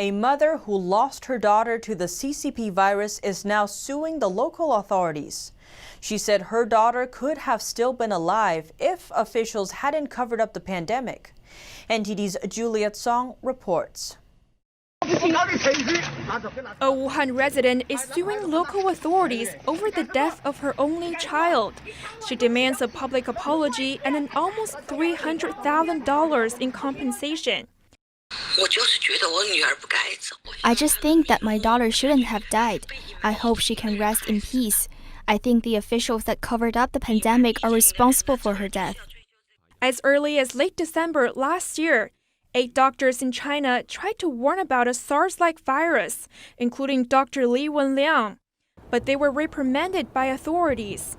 A mother who lost her daughter to the CCP virus is now suing the local authorities. She said her daughter could have still been alive if officials hadn't covered up the pandemic. NTD's Juliet Song reports. A Wuhan resident is suing local authorities over the death of her only child. She demands a public apology and an almost $300,000 in compensation. I just think that my daughter shouldn't have died. I hope she can rest in peace. I think the officials that covered up the pandemic are responsible for her death. As early as late December last year, 8 doctors in China tried to warn about a SARS-like virus, including Dr. Li Wenliang, but they were reprimanded by authorities.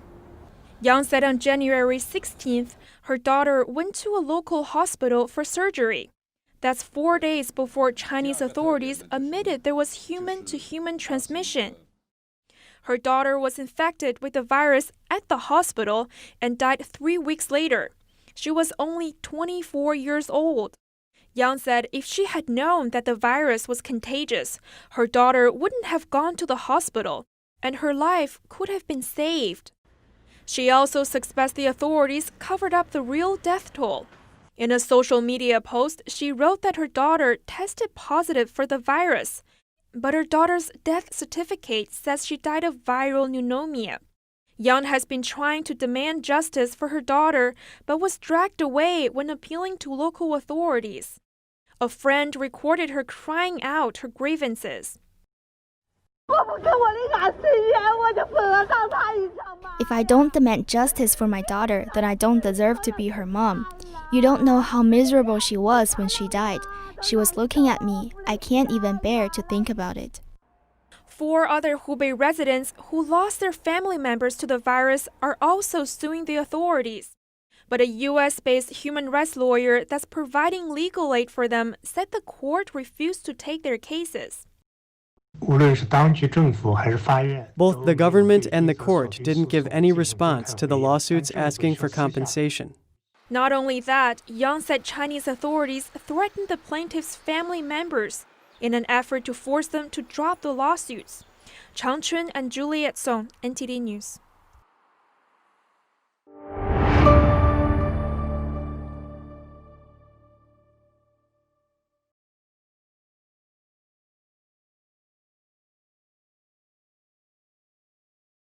Yang said on January 16th, her daughter went to a local hospital for surgery. That's 4 days before Chinese authorities admitted there was human-to-human transmission. Her daughter was infected with the virus at the hospital and died 3 weeks later. She was only 24 years old. Yang said if she had known that the virus was contagious, her daughter wouldn't have gone to the hospital, and her life could have been saved. She also suspects the authorities covered up the real death toll. In a social media post, she wrote that her daughter tested positive for the virus, but her daughter's death certificate says she died of viral pneumonia. Yang has been trying to demand justice for her daughter, but was dragged away when appealing to local authorities. A friend recorded her crying out her grievances. If I don't demand justice for my daughter, then I don't deserve to be her mom. You don't know how miserable she was when she died. She was looking at me. I can't even bear to think about it. 4 other Hubei residents who lost their family members to the virus are also suing the authorities. But a U.S.-based human rights lawyer that's providing legal aid for them said the court refused to take their cases. Both the government and the court didn't give any response to the lawsuits asking for compensation. Not only that, Yang said Chinese authorities threatened the plaintiffs' family members in an effort to force them to drop the lawsuits. Changchun and Juliet Song, NTD News.